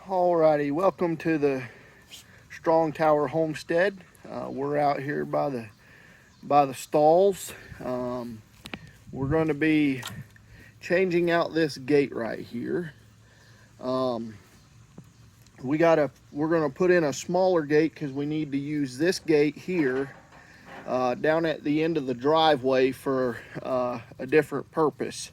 Alrighty, welcome to the Strong Tower Homestead. We're out here by the stalls. We're going to be changing out this gate right here. We're going to put in a smaller gate because we need to use this gate here down at the end of the driveway for a different purpose.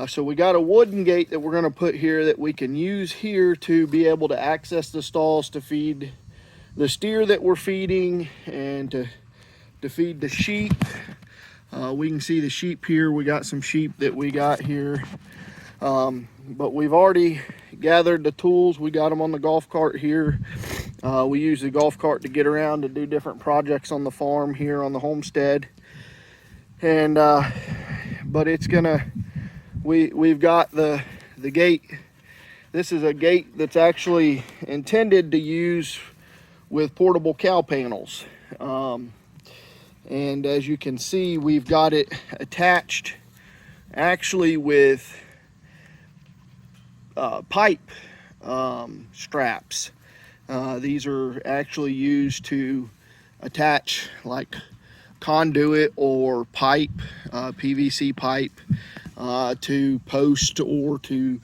So we got a wooden gate that we're going to put here that we can use here to be able to access the stalls to feed the steer that we're feeding and to feed the sheep. We can see the sheep here. We got some sheep that we got here. But we've already gathered the tools. We got them on the golf cart here. We use the golf cart to get around to do different projects on the farm here on the homestead. And but it's gonna, we've got the gate. This is a gate that's actually intended to use with portable cow panels. And as you can see, we've got it attached actually with pipe straps. These are actually used to attach like conduit or pipe, PVC pipe, to post or to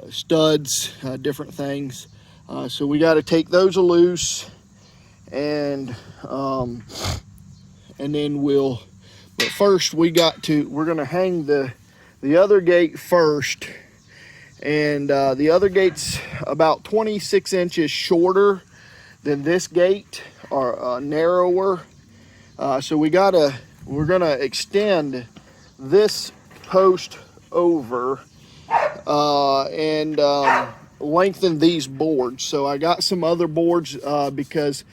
studs, different things. So we got to take those loose, and then but first we're gonna hang the other gate first. And the other gate's about 26 inches shorter than this gate, or narrower. So we're gonna extend this post over and lengthen these boards. So I got some other boards because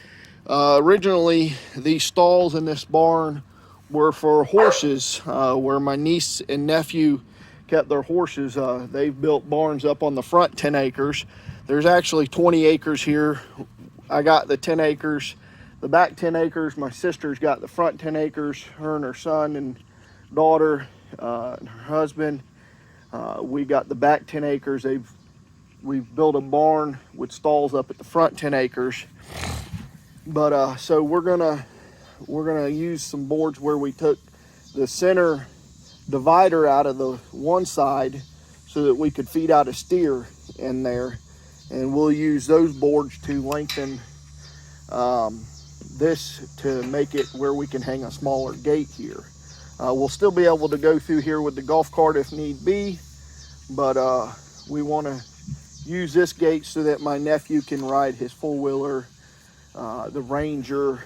originally these stalls in this barn were for horses, where my niece and nephew kept their horses. They've built barns up on the front 10 acres. There's actually 20 acres here. I got the 10 acres, the back 10 acres. My sister's got the front 10 acres, her and her son and daughter and her husband. We got the back 10 acres. We've built a barn with stalls up at the front 10 acres. But so we're gonna use some boards where we took the center divider out of the one side so that we could feed out a steer in there, and we'll use those boards to lengthen this to make it where we can hang a smaller gate here. We'll still be able to go through here with the golf cart if need be, but we want to use this gate so that my nephew can ride his four-wheeler, the Ranger,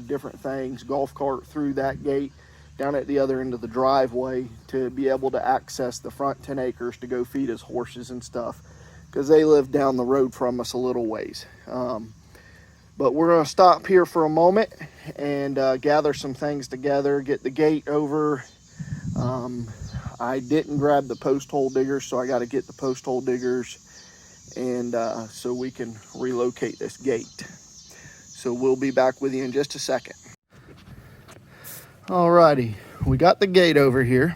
different things, golf cart through that gate down at the other end of the driveway to be able to access the front 10 acres to go feed his horses and stuff, because they live down the road from us a little ways. But we're going to stop here for a moment and gather some things together, get the gate over. I didn't grab the post hole diggers, so I got to get the post hole diggers, and so we can relocate this gate. So we'll be back with you in just a second. Alrighty, we got the gate over here.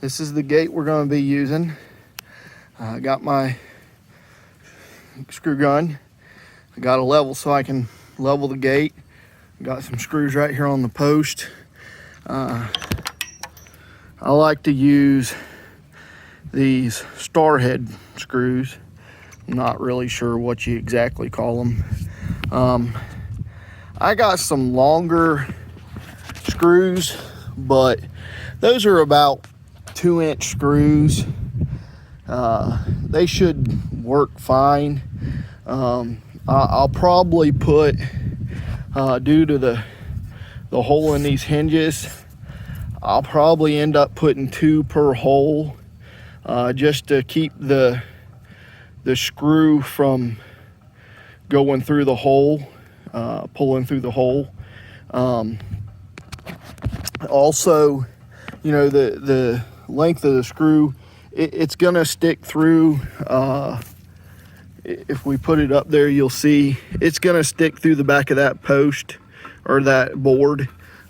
This is the gate we're going to be using. I got my screw gun. I got a level so I can level the gate. Got some screws right here on the post. I like to use these star head screws. I'm not really sure what you exactly call them. I got some longer screws, but those are about 2-inch screws. They should work fine. I'll probably put, due to the hole in these hinges, I'll probably end up putting 2 per hole, just to keep the screw from going through the hole, pulling through the hole. Also, you know, the length of the screw, it's gonna stick through. If we put it up there, you'll see it's gonna stick through the back of that post or that board.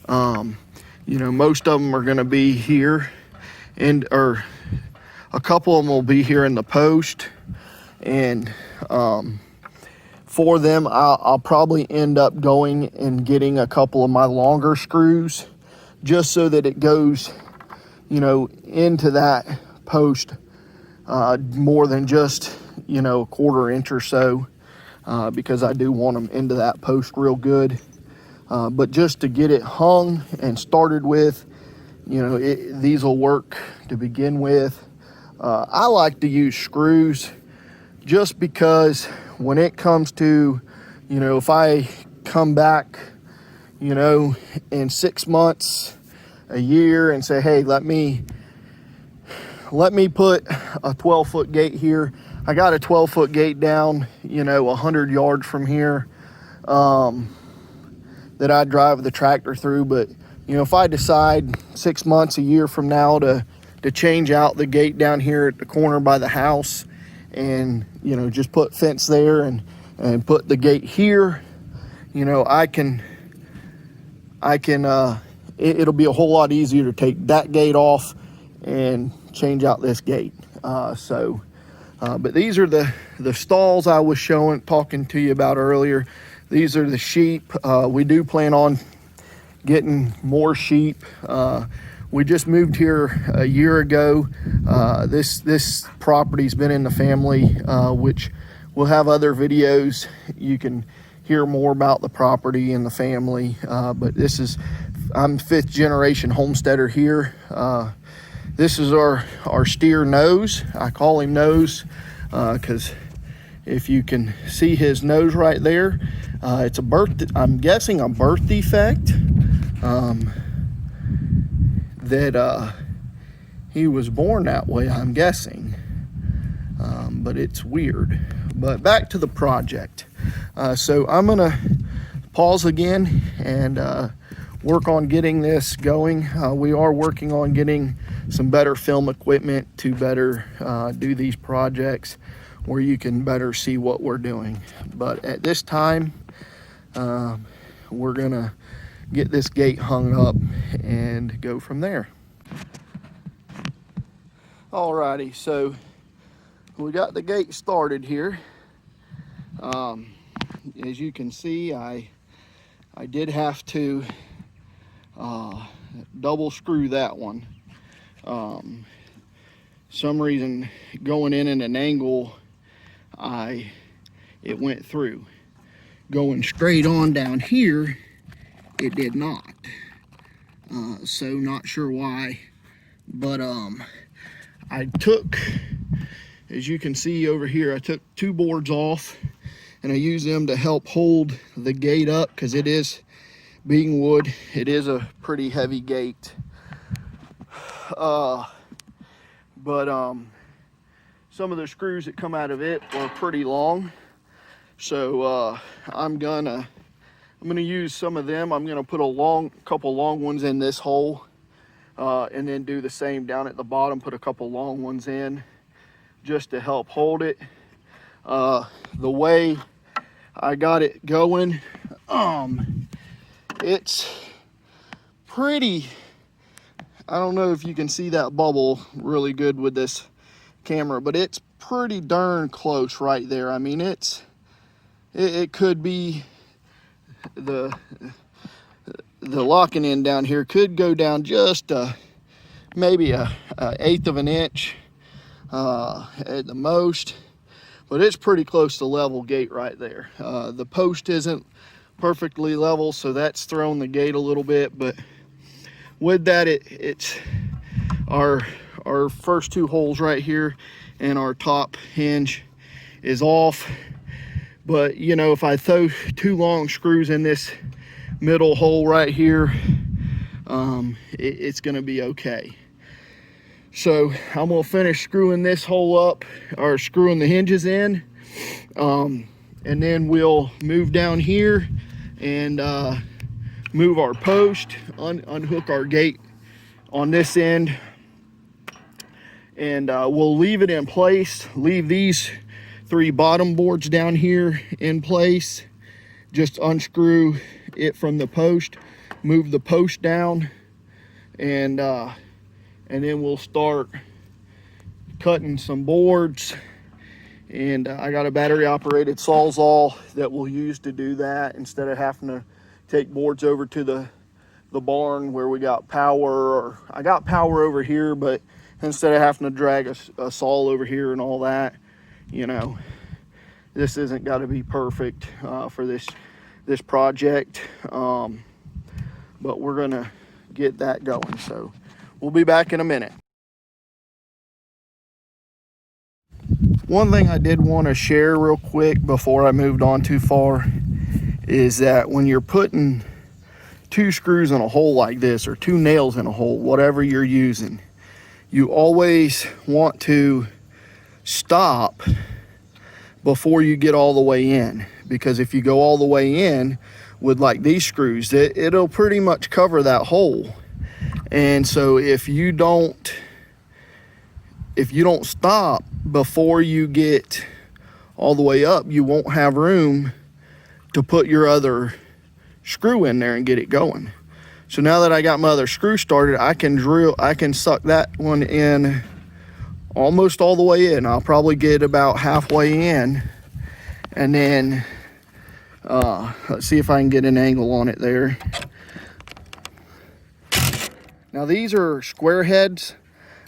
You know, most of them are gonna be here, or a couple of them will be here in the post, And for them, I'll probably end up going and getting a couple of my longer screws, just so that it goes, you know, into that post more than just, you know, a 1/4 inch or so, because I do want them into that post real good. But just to get it hung and started with, you know, these will work to begin with. I like to use screws just because when it comes to, you know, if I come back, you know, in 6 months, a year, and say, hey, let me put a 12-foot gate here. I got a 12-foot gate down, you know, 100 yards from here, that I drive the tractor through. But, you know, if I decide 6 months, a year from now to change out the gate down here at the corner by the house, and, you know, just put fence there and put the gate here, you know, it'll be a whole lot easier to take that gate off and change out this gate. But these are the stalls I was talking to you about earlier. These are the sheep. We do plan on getting more sheep. We just moved here a year ago. This property's been in the family, which we'll have other videos. You can hear more about the property and the family. But I'm 5th generation homesteader here. This is our steer Nose. I call him Nose because if you can see his nose right there, it's I'm guessing a birth defect. That he was born that way, I'm guessing. But it's weird. But back to the project. So I'm gonna pause again and work on getting this going. We are working on getting some better film equipment to better do these projects where you can better see what we're doing. But at this time, we're gonna get this gate hung up and go from there. Alrighty, so we got the gate started here. As you can see, I did have to double screw that one. Some reason going in at an angle, it went through. Going straight on down here, it did not. So not sure why, but I took, as you can see over here, I took 2 boards off and I used them to help hold the gate up, because it is, being wood, it is a pretty heavy gate. But some of the screws that come out of it are pretty long, so I'm gonna use some of them. I'm gonna put a couple long ones in this hole, and then do the same down at the bottom, put a couple long ones in just to help hold it. The way I got it going, it's pretty, I don't know if you can see that bubble really good with this camera, but it's pretty darn close right there. I mean, it could be the locking in down here could go down just maybe a 1/8 of an inch at the most, but it's pretty close to level gate right there. The post isn't perfectly level, so that's thrown the gate a little bit, but with that, it's our first 2 holes right here and our top hinge is off. But you know, if I throw 2 long screws in this middle hole right here, it's gonna be okay. So I'm gonna finish screwing this hole up, or screwing the hinges in, and then we'll move down here and move our post, unhook our gate on this end, and we'll leave it in place, leave these 3 bottom boards down here in place, just unscrew it from the post, move the post down, and then we'll start cutting some boards And I got a battery operated Sawzall that we'll use to do that instead of having to take boards over to the barn where we got power, or I got power over here, but instead of having to drag a saw over here and all that, you know, this isn't got to be perfect for this project, but we're gonna get that going. So we'll be back in a minute. One thing I did want to share real quick before I moved on too far is that when you're putting 2 screws in a hole like this, or 2 nails in a hole, whatever you're using, you always want to stop before you get all the way in, because if you go all the way in with like these screws, it'll pretty much cover that hole. And so if you don't stop before you get all the way up, you won't have room to put your other screw in there and get it going. So now that I got my other screw started, I can suck that one in almost all the way in. I'll probably get about halfway in, and then let's see if I can get an angle on it there. Now these are square heads.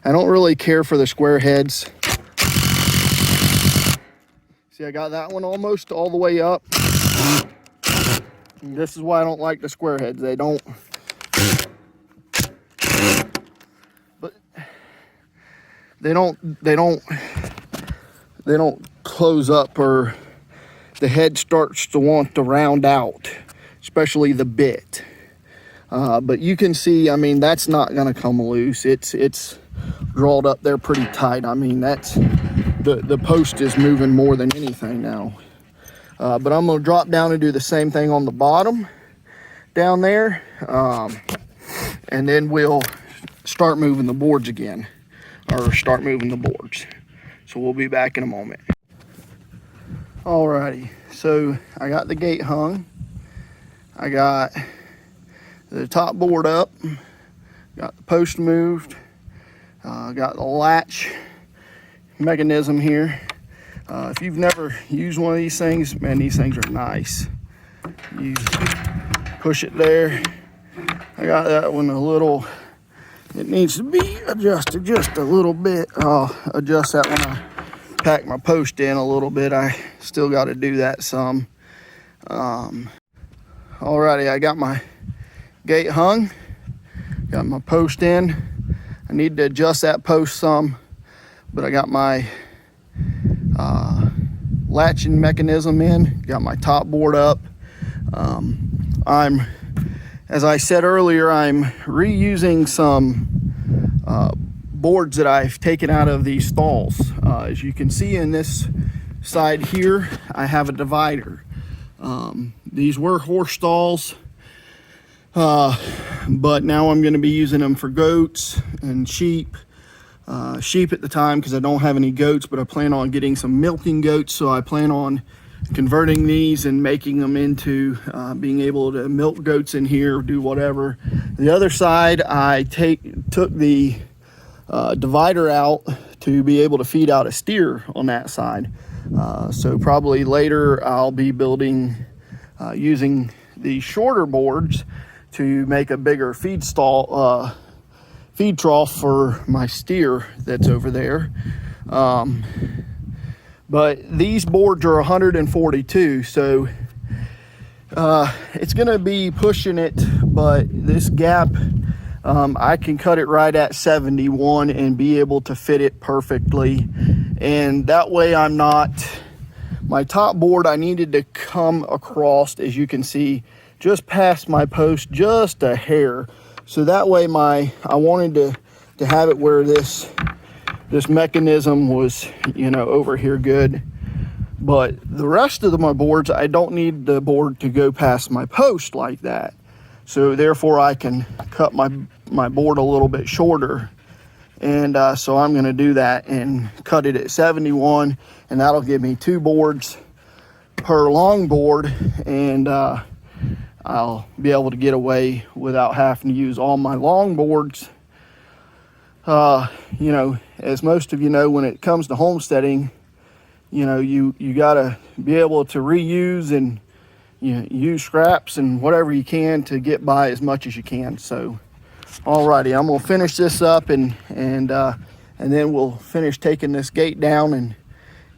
I don't really care for the square heads. See, I got that one almost all the way up. And this is why I don't like the square heads. They don't close up, or the head starts to want to round out, especially the bit. But you can see, I mean, that's not gonna come loose. It's drawled up there pretty tight. I mean, that's the post is moving more than anything now. But I'm gonna drop down and do the same thing on the bottom down there, and then we'll start moving the boards again, or start moving the boards. So we'll be back in a moment. Alrighty, so I got the gate hung. I got the top board up, got the post moved, got the latch mechanism here. If you've never used one of these things, man, these things are nice. You push it there. I got that one a little, it needs to be adjusted just a little bit. I'll adjust that when I pack my post in a little bit. I still got to do that some. Alrighty, I got my gate hung, got my post in. I need to adjust that post some, but I got my latching mechanism in, got my top board up. As I said earlier, I'm reusing some boards that I've taken out of these stalls. As you can see in this side here, I have a divider. These were horse stalls, but now I'm going to be using them for goats and sheep. Sheep at the time, because I don't have any goats, but I plan on getting some milking goats, so I plan on converting these and making them into being able to milk goats in here, do whatever. The other side, I took the divider out to be able to feed out a steer on that side. So probably later I'll be building using the shorter boards to make a bigger feed stall, feed trough for my steer that's over there. But these boards are 142, so it's gonna be pushing it, but this gap, I can cut it right at 71 and be able to fit it perfectly. And that way I'm not, my top board, I needed to come across, as you can see, just past my post, just a hair. So that way I wanted to have it where this mechanism was, you know, over here good. But the rest of my boards, I don't need the board to go past my post like that. So therefore I can cut my board a little bit shorter. And so I'm gonna do that and cut it at 71, and that'll give me 2 boards per long board, and I'll be able to get away without having to use all my long boards. You know, as most of you know, when it comes to homesteading, you know, you gotta be able to reuse and, you know, use scraps and whatever you can to get by as much as you can. So alrighty, I'm gonna finish this up and then we'll finish taking this gate down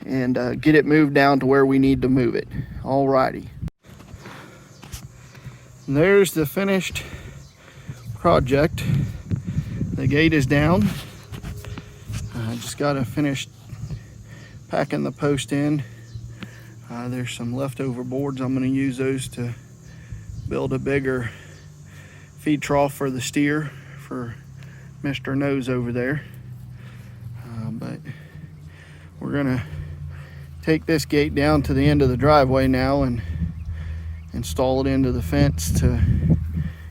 and get it moved down to where we need to move it. Alrighty. And there's the finished project. The gate is down. I just gotta finish packing the post in. There's some leftover boards. I'm gonna use those to build a bigger feed trough for the steer for Mr. Nose over there. But we're gonna take this gate down to the end of the driveway now and install it into the fence to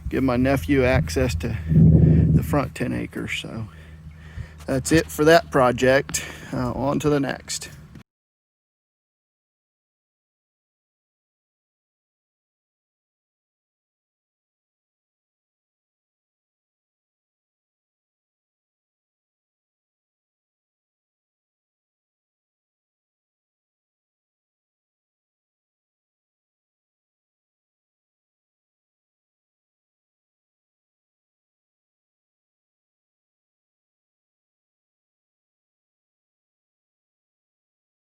give my nephew access to the front 10 acres. So that's it for that project. On to the next.